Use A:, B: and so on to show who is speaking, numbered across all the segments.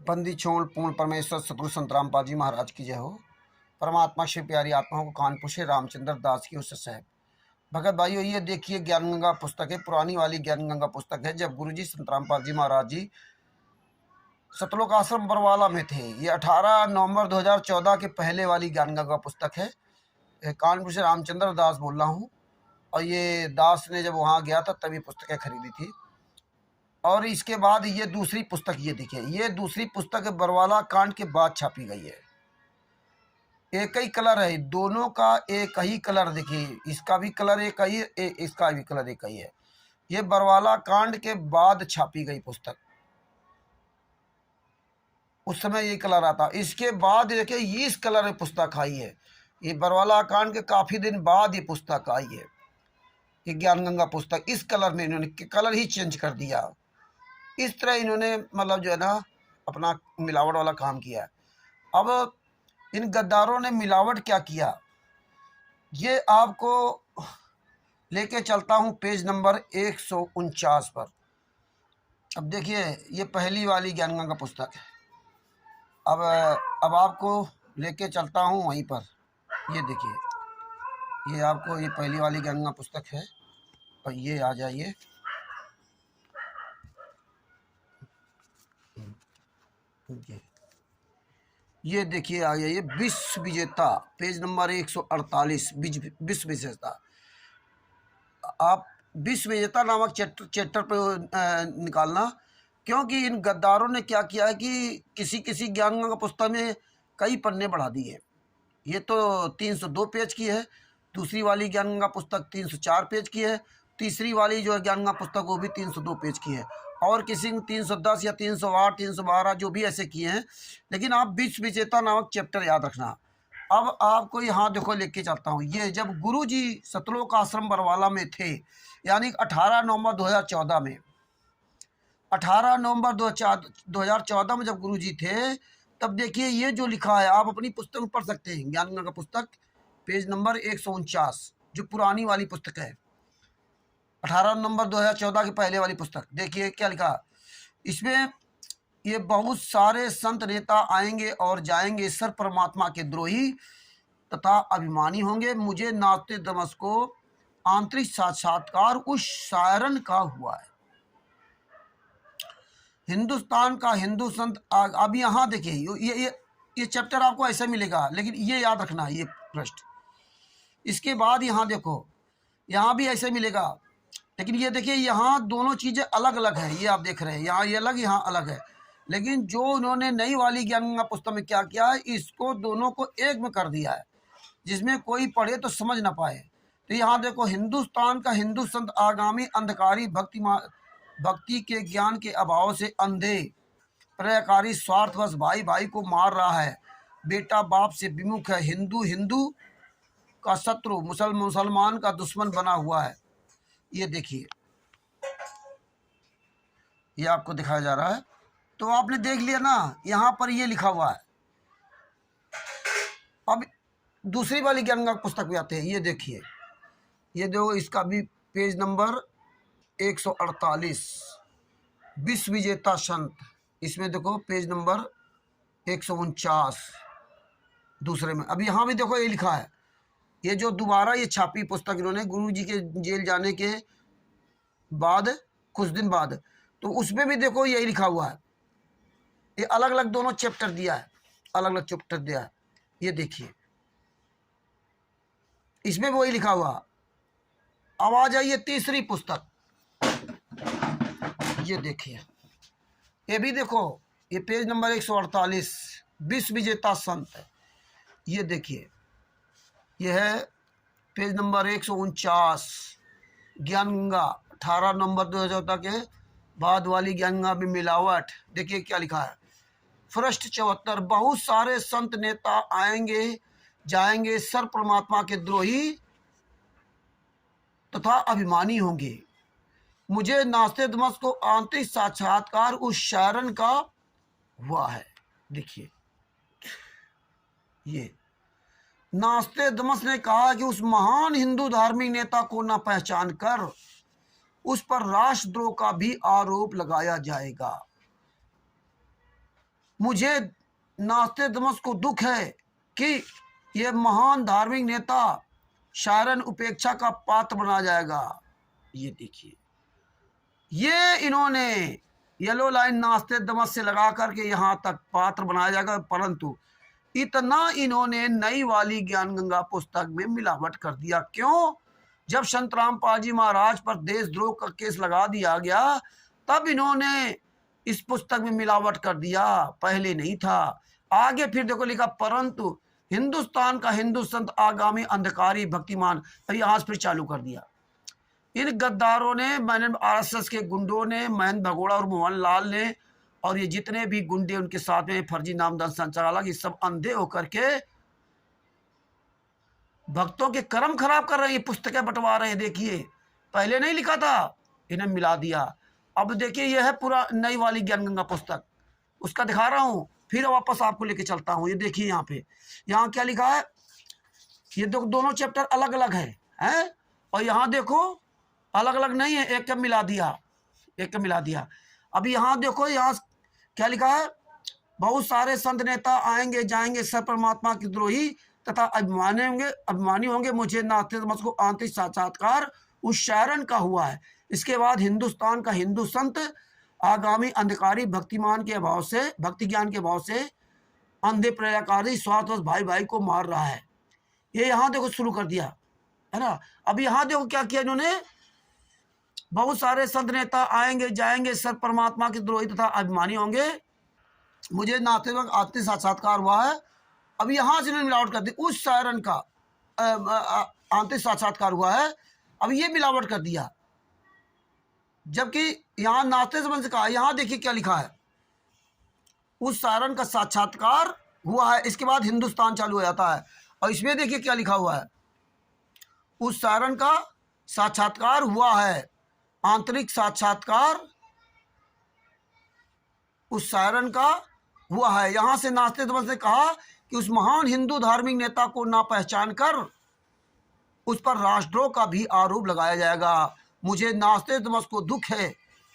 A: बंदी छोड़ पूर्ण परमेश्वर सतगुरु संत रामपाल जी महाराज की जय हो। परमात्मा से प्यारी आत्माओं को कानपुर से रामचंद्र दास की उस साहब भगत भाइयों, ये देखिए ज्ञान गंगा पुस्तक है, पुरानी वाली ज्ञान गंगा पुस्तक है। जब गुरुजी संत रामपाल जी महाराज जी सतलोक आश्रम बरवाला में थे, ये 18 नवंबर 2014 के पहले वाली ज्ञान गंगा पुस्तक है। कानपुर से रामचंद्र दास बोल रहा हूँ, और ये दास ने जब वहाँ गया था तभी पुस्तकें खरीदी थी। और इसके बाद ये दूसरी पुस्तक, ये देखिए, ये दूसरी पुस्तक बरवाला कांड के बाद छापी गई है। एक ही कलर है, दोनों का एक ही कलर। देखिए, इसका भी कलर एक ही है, इसका भी कलर एक ही है। ये बरवाला कांड के बाद छापी गई पुस्तक, उस समय ये कलर आता। इसके बाद देखिए इस कलर में पुस्तक आई है। ये बरवाला कांड के काफ़ी दिन बाद ये पुस्तक आई है, ये ज्ञान गंगा पुस्तक। इस कलर में इन्होंने कलर ही चेंज कर दिया। इस तरह इन्होंने मतलब जो है ना अपना मिलावट वाला काम किया है। अब इन गद्दारों ने मिलावट क्या किया, ये आपको लेके चलता हूँ पेज नंबर 149 पर। अब देखिए, ये पहली वाली ज्ञान गंगा पुस्तक है। अब आपको लेके चलता हूँ वहीं पर। ये देखिए, ये आपको ये पहली वाली ज्ञान गंगा पुस्तक है। और ये आ जाइए, ये देखिए आ गया, ये विश्व विजेता, पेज नंबर 148, विश्व विजेता। आप विश्व विजेता नामक चैप्टर पे निकालना, क्योंकि इन गद्दारों ने क्या किया है कि किसी किसी ज्ञान गंगा पुस्तक में कई पन्ने बढ़ा दिए। ये तो 302 पेज की है, दूसरी वाली ज्ञान गंगा पुस्तक 304 पेज की है, तीसरी वाली जो है ज्ञान गंगा पुस्तक वो भी 302 पेज की है, और किसी ने 310 या 308, 312 जो भी ऐसे किए हैं। लेकिन आप विश्व विजेता नामक चैप्टर याद रखना। अब आपको यहाँ देखो लेके चलता हूँ। ये जब गुरु जी सतलोक आश्रम बरवाला में थे, यानी 18 नवंबर 2014 में, 18 नवंबर 2014 में जब गुरु जी थे, तब देखिए ये जो लिखा है, आप अपनी पुस्तक में पढ़ सकते हैं। ज्ञान गंगा पुस्तक पेज नंबर 149, जो पुरानी वाली पुस्तक है, 18 नवंबर 2014 की पहले वाली पुस्तक। देखिए क्या लिखा इसमें, ये बहुत सारे संत नेता आएंगे और जाएंगे, सर परमात्मा के द्रोही तथा अभिमानी होंगे। मुझे नास्ते दमस को आंतरिक साक्षात्कार उस शायरन का हुआ है। हिंदुस्तान का हिंदू संत अब यहाँ देखिए, ये चैप्टर आपको ऐसा मिलेगा, लेकिन ये याद रखना, ये पृष्ठ। इसके बाद यहाँ देखो, यहाँ भी ऐसे मिलेगा, लेकिन ये देखिए यहाँ दोनों चीज़ें अलग अलग है। ये आप देख रहे हैं, यहाँ ये अलग, यहाँ अलग है। लेकिन जो उन्होंने नई वाली ज्ञान गंगा पुस्तक में क्या किया है, इसको दोनों को एक में कर दिया है, जिसमें कोई पढ़े तो समझ ना पाए। तो यहाँ देखो, हिंदुस्तान का हिंदू संत आगामी अंधकारी भक्ति के ज्ञान के अभाव से अंधे प्रयाकारी स्वार्थवश भाई भाई को मार रहा है। बेटा बाप से विमुख है, हिंदू हिंदू का शत्रु, मुसलमान का दुश्मन बना हुआ है। ये देखिए, ये आपको दिखाया जा रहा है। तो आपने देख लिया ना, यहाँ पर ये लिखा हुआ है। अब दूसरी वाली ज्ञान गंगा पुस्तक भी आते हैं। ये देखिए, ये देखो, इसका भी पेज नंबर 148, विश्व विजेता संत। इसमें देखो पेज नंबर 149 दूसरे में। अब यहाँ भी देखो ये लिखा है, ये जो दोबारा ये छापी पुस्तक इन्होंने गुरु जी के जेल जाने के बाद कुछ दिन बाद, तो उसमें भी देखो यही लिखा हुआ है। ये अलग अलग दोनों चैप्टर दिया है, अलग अलग चैप्टर दिया है। ये देखिए, इसमें वही लिखा हुआ। अब आ जाइए तीसरी पुस्तक, ये देखिए, ये भी देखो, ये पेज नंबर 148, विश्व विजेता संत है। ये देखिए, यह है पेज नंबर 149, ज्ञान गंगा 18 नवंबर 2014 के बाद वाली ज्ञान गंगा में मिलावट। देखिए क्या लिखा है, पृष्ठ 74, बहुत सारे संत नेता आएंगे जाएंगे, सर परमात्मा के द्रोही तथा अभिमानी होंगे। मुझे नास्ते दमस को आंतरिक साक्षात्कार उस शायरन का हुआ है। देखिए, ये नास्ते दमस ने कहा कि उस महान हिंदू धार्मिक नेता को न पहचान कर उस पर राष्ट्रद्रोह का भी आरोप लगाया जाएगा। मुझे नास्तेदमस को दुख है कि ये महान धार्मिक नेता शायरन उपेक्षा का पात्र बना जाएगा। ये देखिए, ये इन्होंने येलो लाइन नास्तेदमस से लगा करके यहाँ तक पात्र बनाया जाएगा, परंतु इतना इन्होंने नई वाली ज्ञान गंगा पुस्तक में मिलावट कर दिया। क्यों? जब संत रामपाल जी महाराज पर देशद्रोह का केस लगा दिया गया, तब इन्होंने इस पुस्तक में मिलावट कर दिया, पहले नहीं था। आगे फिर देखो लिखा, परंतु हिंदुस्तान का हिंदू संत आगामी अंधकारी भक्तिमान। अभी आज फिर चालू कर दिया। इन गद्दारों ने, मैंने आरएसएस के गुंडों ने, महेंद्र भगोड़ा और मोहन लाल ने, और ये जितने भी गुंडे उनके साथ में फर्जी नामदान संचालक, ये सब अंधे होकर के भक्तों के कर्म खराब कर रहे हैं, पुस्तकें बंटवा रहे हैं। देखिए, पहले नहीं लिखा था, इन्हें मिला दिया। अब देखिए, यह है पूरा नई वाली ज्ञान गंगा पुस्तक, उसका दिखा रहा हूं, फिर वापस आपको लेके चलता हूं। ये देखिए, यहाँ पे, यहाँ क्या लिखा है, ये दोनों चैप्टर अलग अलग है, और यहाँ देखो अलग अलग नहीं है, एक का मिला दिया, एक का मिला दिया। अब यहाँ देखो, यहाँ क्या लिखा है, बहुत सारे संत नेता आएंगे जाएंगे, सब परमात्मा के द्रोही तथा अभिमानी होंगे। मुझे नास्तेदमस को आंतरिक साक्षात्कार उस शायरन का हुआ है। इसके बाद हिंदुस्तान का हिंदू संत आगामी अंधकारी भक्तिमान के अभाव से, भक्ति ज्ञान के अभाव से अंधे प्रयाकारी स्वार्थवश भाई भाई को मार रहा है। ये यहाँ देखो शुरू कर दिया है ना। अब यहाँ देखो क्या किया इन्होंने, बहुत सारे संत नेता आएंगे जाएंगे, सब परमात्मा के द्रोही तथा अभिमानी होंगे। मुझे नास्तिक आत्मिक साक्षात्कार हुआ है। अब यहाँ से मिलावट कर दी, उस शायरन का आंतरिक साक्षात्कार हुआ है, अब ये मिलावट कर दिया। जबकि यहाँ नास्तिक से कहा, यहाँ देखिए क्या लिखा है, उस शायरन का साक्षात्कार हुआ है। इसके बाद हिंदुस्तान चालू हो जाता है, और इसमें देखिए क्या लिखा हुआ है, उस शायरन का साक्षात्कार हुआ है, आंतरिक साक्षात्कार उस शायरन का हुआ है। यहां से नास्तिक ने कहा कि उस महान हिंदू धार्मिक नेता को ना पहचान कर उस पर राष्ट्रद्रोह का भी आरोप लगाया जाएगा। मुझे नास्तिक को दुख है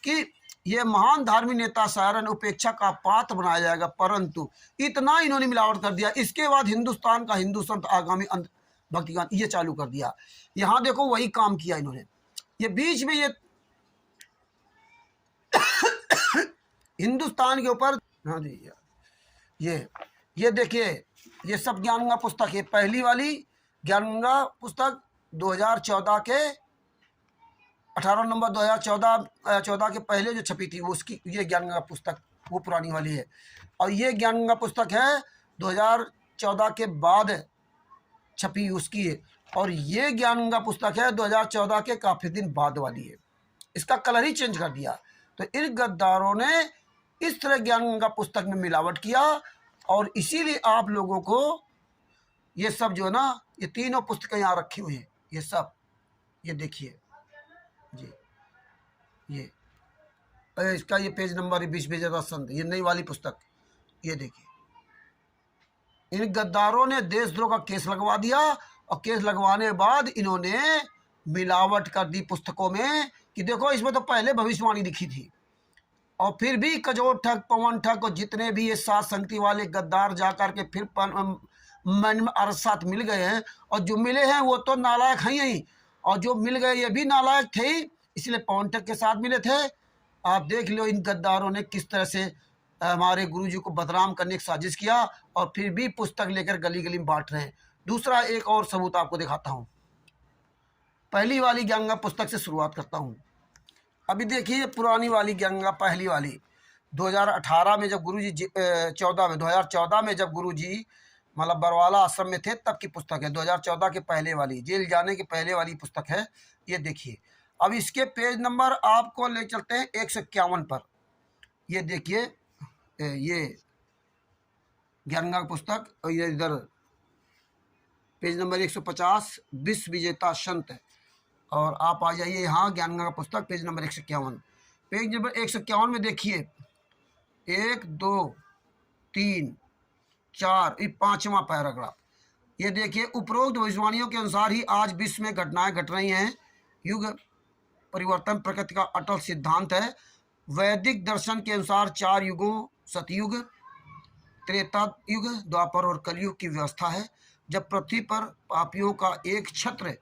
A: कि यह महान धार्मिक नेता शायरन उपेक्षा का पात्र बनाया जाएगा, परंतु इतना इन्होंने मिलावट कर दिया। इसके बाद हिंदुस्तान का हिंदू संत आगामी भक्तिगान, ये चालू कर दिया। यहां देखो वही काम किया इन्होंने। ये बीच में ये हिंदुस्तान के ऊपर, हाँ जी, ये देखिए, ये सब ज्ञान गंगा पुस्तक है। पहली वाली ज्ञान गंगा पुस्तक 2014 के 18 नवंबर 2014 के पहले जो छपी थी, वो उसकी, ये ज्ञान गंगा पुस्तक वो पुरानी वाली है। और ये ज्ञान गंगा पुस्तक है 2014 के बाद छपी, उसकी है। और ये ज्ञान गंगा पुस्तक है 2014 के काफी दिन बाद वाली है। इसका कलर ही चेंज कर दिया। तो इन गद्दारों ने इस तरह ज्ञान गंगा पुस्तक में मिलावट किया, और इसीलिए आप लोगों को ये सब जो है ना, ये तीनों पुस्तकें यहाँ रखी हुई हैं, ये सब, ये देखिए जी, ये इसका ये पेज नंबर 20 में ज़्यादा संत, ये नई वाली पुस्तक, ये देखिए। इन गद्दारों ने देशद्रोह का केस लगवा दिया, और केस लगवाने के बाद इन्होंने मिलावट कर दी पुस्तकों में कि देखो इसमें तो पहले भविष्यवाणी लिखी थी। और फिर भी कजोर ठग, पवन ठग और जितने भी ये सात संगति वाले गद्दार जा कर के फिर मन में अरसात मिल गए हैं, और जो मिले हैं वो तो नालायक हैं ही, और जो मिल गए ये भी नालायक थे ही, इसलिए पवन ठग के साथ मिले थे। आप देख लो इन गद्दारों ने किस तरह से हमारे गुरुजी को बदनाम करने की साजिश किया, और फिर भी पुस्तक लेकर गली गली में बांट रहे हैं। दूसरा एक और सबूत आपको दिखाता हूँ। पहली वाली ज्ञान गंगा पुस्तक से शुरुआत करता हूँ। अभी देखिए पुरानी वाली ज्ञान गंगा, पहली वाली 2018 में जब गुरुजी 2014 में जब गुरुजी मतलब बरवाला आश्रम में थे तब की पुस्तक है। 2014 के पहले वाली, जेल जाने के पहले वाली पुस्तक है। ये देखिए, अब इसके पेज नंबर आपको ले चलते हैं 151 पर। ये देखिए, ये ज्ञान गंगा पुस्तक, और ये इधर पेज नंबर 150 विश्व विजेता संत है। और आप आ जाइए यहाँ ज्ञान गंगा पुस्तक पेज नंबर 151। पेज नंबर 151 में देखिए 1 2 3 4, ये 5वां पैराग्राफ। ये देखिए, उपरोक्त भविष्यवाणियों के अनुसार ही आज विश्व में घटनाएं घट रही हैं। युग परिवर्तन प्रकृति का अटल सिद्धांत है। वैदिक दर्शन के अनुसार 4 युगों, सतयुग, त्रेता युग, द्वापर और कलयुग की व्यवस्था है। जब पृथ्वी पर पापियों का एक छत्र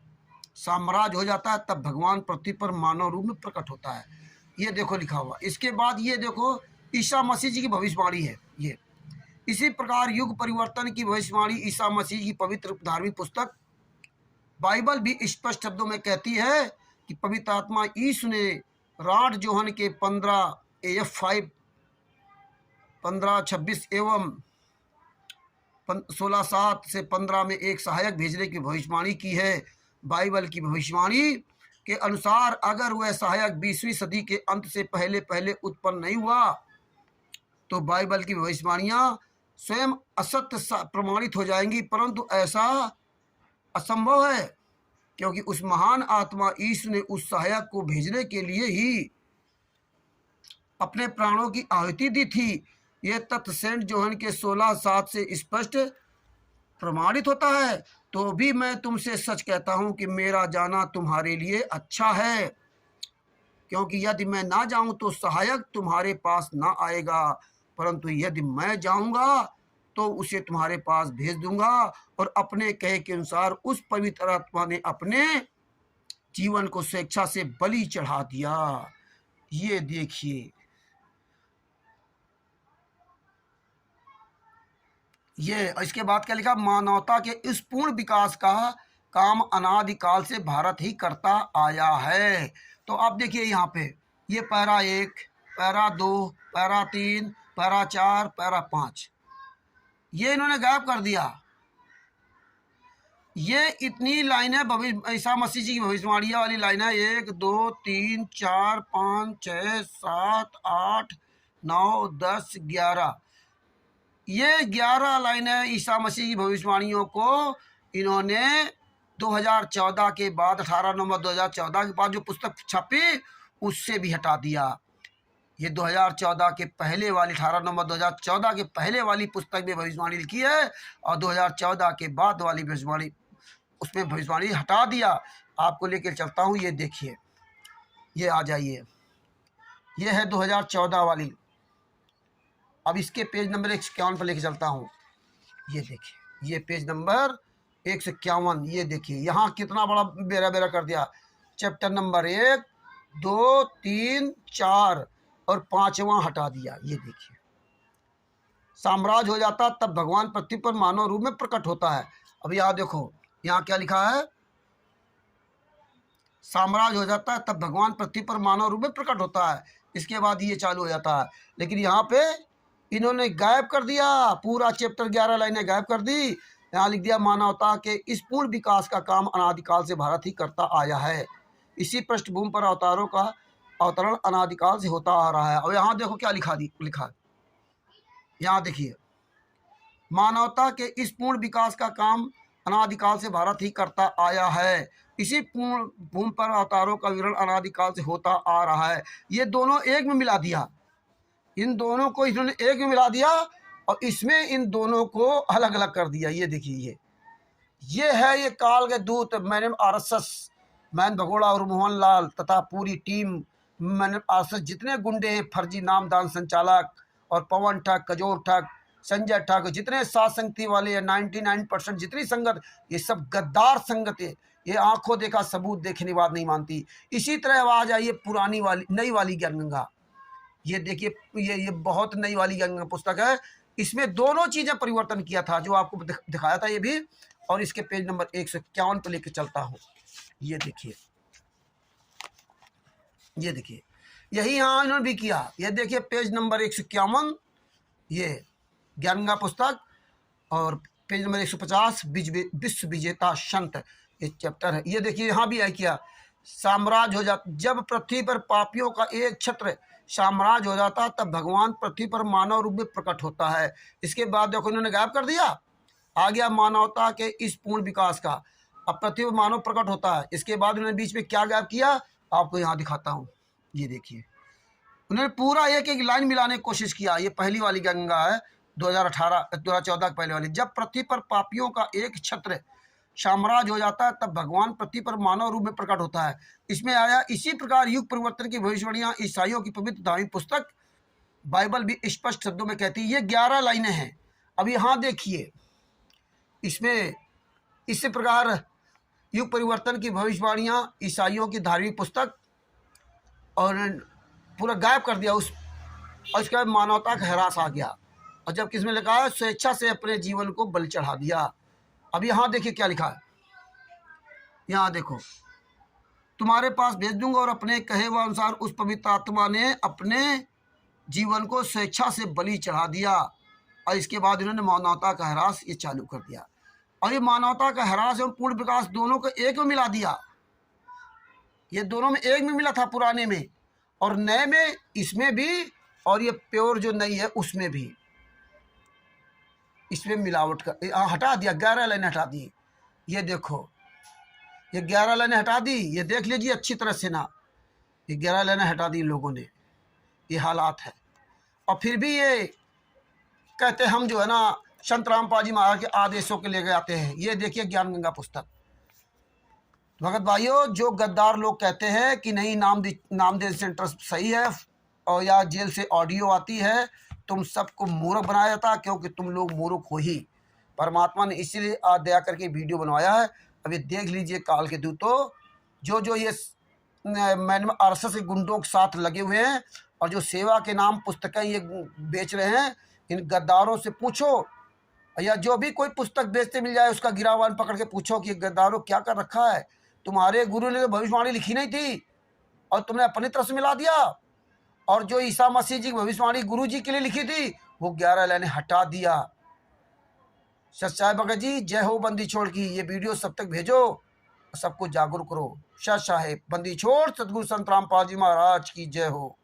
A: साम्राज्य हो जाता है तब भगवान पृथ्वी पर मानव रूप में प्रकट होता है। ये देखो लिखा हुआ। इसके बाद ये देखो ईसा मसीह जी की भविष्यवाणी है। ये इसी प्रकार युग परिवर्तन की भविष्यवाणी ईसा मसीह की पवित्र धार्मिक पुस्तक बाइबल भी स्पष्ट शब्दों में कहती है कि पवित्र आत्मा यीशु ने रॉड जोहन के 15 15:26 एवं 16:7 से 15 में एक सहायक भेजने की भविष्यवाणी की है। बाइबल की भविष्यवाणी के अनुसार अगर वह सहायक 20वीं सदी के अंत से पहले पहले उत्पन्न नहीं हुआ तो बाइबल की भविष्यवाणियां स्वयं असत्य प्रमाणित हो जाएंगी, परंतु ऐसा असंभव है क्योंकि उस महान आत्मा यीशु ने उस सहायक को भेजने के लिए ही अपने प्राणों की आहुति दी थी। यह तथ्य सेंट जोहन के 16:7 से स्पष्ट प्रमाणित होता है। तो भी मैं तुमसे सच कहता हूं कि मेरा जाना तुम्हारे लिए अच्छा है, क्योंकि यदि मैं ना जाऊं तो सहायक तुम्हारे पास ना आएगा, परंतु यदि मैं जाऊंगा तो उसे तुम्हारे पास भेज दूंगा। और अपने कहे के अनुसार उस पवित्र आत्मा ने अपने जीवन को स्वेच्छा से बलि चढ़ा दिया। ये देखिए, ये इसके बाद क्या लिखा, मानवता के इस पूर्ण विकास का काम अनादिकाल से भारत ही करता आया है। तो आप देखिए यहाँ पे ये para 1, para 2, para 3, para 4, para 5 ये इन्होंने गायब कर दिया। ये इतनी लाइनें ईसा मसीह जी की भविष्यवाणियां वाली लाइनें 1, 2, 3, 4, 5, 6, 7, 8, 9, 10, 11 ये 11 लाइनें ईसा मसीह की भविष्यवाणियों को इन्होंने 2014 के बाद 18 नवंबर 2014 के बाद जो पुस्तक छपी उससे भी हटा दिया। ये 2014 के पहले वाली 18 नवंबर 2014 के पहले वाली पुस्तक में भविष्यवाणी लिखी है और 2014 के बाद वाली भविष्यवाणी उसमें भविष्यवाणी हटा दिया। आपको लेकर चलता हूँ, ये देखिए, ये आ जाइए, ये है 2014 वाली। अब इसके पेज नंबर 151 पर लेके चलता हूँ। ये देखिए, ये पेज नंबर 151, ये देखिए यहाँ कितना बड़ा बेरा बेरा कर दिया। चैप्टर नंबर 1, 2, 3, 4 और 5वां हटा दिया। ये देखिए, साम्राज्य हो जाता तब भगवान पृथ्वी पर मानव रूप में प्रकट होता है। अब यहाँ देखो, यहाँ क्या लिखा है, साम्राज्य हो जाता है तब भगवान पृथ्वी पर मानव रूप में प्रकट होता है। इसके बाद ये चालू हो जाता है, लेकिन यहाँ पे इन्होंने गायब कर दिया, पूरा चैप्टर 11 लाइनें गायब कर दी। यहाँ लिख दिया, मानवता के इस पूर्ण विकास का काम अनादिकाल से भारत ही करता आया है। इसी पृष्ठभूमि पर अवतारों का अवतरण अनादिकाल से होता आ रहा है। और यहाँ देखो क्या लिखा, यहाँ देखिए, मानवता के इस पूर्ण विकास का काम अनादिकाल से भारत ही करता आया है। इसी पूर्ण भूमि पर अवतारों का विवरण अनादिकाल से होता आ रहा है। ये दोनों एक में मिला दिया, इन दोनों को इन्होंने एक में मिला दिया और इसमें इन दोनों को अलग अलग कर दिया। ये देखिए, ये है ये काल के दूत मैंने RSS मैन भगोड़ा और मोहन लाल तथा पूरी टीम मैंने RSS जितने गुंडे हैं, फर्जी नामदान संचालक और पवन ठग, कजोर ठग, संजय ठग, जितने सात संगति वाले हैं 99% जितनी संगत, ये सब गद्दार संगत है। ये आंखों देखा सबूत देखने बात नहीं मानती। इसी तरह आवाज आई है पुरानी वाली नई वाली ज्ञानगंगा। ये देखिए, ये बहुत नई वाली ज्ञानगंगा पुस्तक है। इसमें दोनों चीजें परिवर्तन किया था जो आपको दिखाया था ये भी। और इसके पेज नंबर 151 पे लेके चलता हूँ। ये देखिए, ये देखिए, यही यहाँ इन्होंने भी किया। ये देखिए पेज नंबर 151, ये ज्ञानगंगा पुस्तक, और पेज नंबर 150 विश्व विजेता संत, ये चैप्टर है। ये देखिए यहाँ भी किया, साम्राज्य हो जाता जब पृथ्वी पर पापियों का एक छत्र साम्राज्य हो जाता तब भगवान पृथ्वी पर मानव रूप में प्रकट होता है। इसके बाद देखो इन्होंने गायब कर दिया, आ गया मानवता के इस पूर्ण विकास का। अब पृथ्वी पर मानव प्रकट होता है। इसके बाद उन्होंने बीच में क्या गायब किया आपको यहाँ दिखाता हूँ। ये देखिए, उन्होंने पूरा एक एक लाइन मिलाने की कोशिश किया। ये पहली वाली गंगा है 2014 की पहले वाली। जब पृथ्वी पर पापियों का एक छत्र साम्राज्य हो जाता है तब भगवान पृथ्वी पर मानव रूप में प्रकट होता है। इसमें आया, इसी प्रकार युग परिवर्तन की भविष्यवाणियां ईसाइयों की पवित्र धार्मिक पुस्तक बाइबल भी स्पष्ट शब्दों में कहती है। ये 11 लाइनें हैं अब यहाँ देखिए, इसमें इसी प्रकार युग परिवर्तन की भविष्यवाणियाँ, ईसाइयों की धार्मिक पुस्तक, और पूरा गायब कर दिया उस, और इसके बाद मानवता का ह्रास आ गया। और जब किसमें लिखा है, स्वेच्छा से अपने जीवन को बलि चढ़ा दिया। अब यहाँ देखिए क्या लिखा है, यहाँ देखो, तुम्हारे पास भेज दूंगा और अपने कहे हुए अनुसार उस पवित्र आत्मा ने अपने जीवन को स्वेच्छा से बलि चढ़ा दिया। और इसके बाद इन्होंने मानवता का ह्रास ये चालू कर दिया। और ये मानवता का ह्रास एवं पूर्ण विकास दोनों को एक में मिला दिया। ये दोनों में एक में मिला था, पुराने में और नए में, इसमें भी, और ये प्योर जो नई है उसमें भी, इसमें मिलावट कर हटा दिया। 11 लाइनें हटा दी। ये देखो, ये 11 लाइनें हटा दी। ये देख लीजिए अच्छी तरह से ना, ये 11 लाइनें हटा दी लोगों ने। ये हालात है। और फिर भी ये कहते हम जो है ना संत रामपाल जी महाराज के आदेशों के ले गए आते हैं। ये देखिए ज्ञान गंगा पुस्तक। भगत भाइयों, जो गद्दार लोग कहते हैं कि नहीं नामदेव सेंटर सही है और या जेल से ऑडियो आती है, तुम सबको मूर्ख बनाया जाता, क्योंकि तुम लोग मूर्ख हो ही। परमात्मा ने इसीलिए आज दया करके वीडियो बनवाया है। अभी देख लीजिए काल के दूतों, जो ये मैंने आरएसएस के गुंडों के साथ लगे हुए हैं और जो सेवा के नाम पुस्तकें ये बेच रहे हैं, इन गद्दारों से पूछो, या जो भी कोई पुस्तक बेचते मिल जाए उसका गिरावान पकड़ के पूछो कि गद्दारों क्या कर रखा है। तुम्हारे गुरु ने तो भविष्यवाणी लिखी नहीं थी और तुमने अपनी तरफ से मिला दिया। और जो ईसा मसीह जी की भविष्यवाणी गुरु जी के लिए लिखी थी, वो 11 लाइनें हटा दिया। सच्चाई भगत जी, जय हो बंदी छोड़ की। ये वीडियो सब तक भेजो, सबको जागरूक करो। सच साहेब बंदी छोड़, सतगुरु संत रामपाल जी महाराज की जय हो।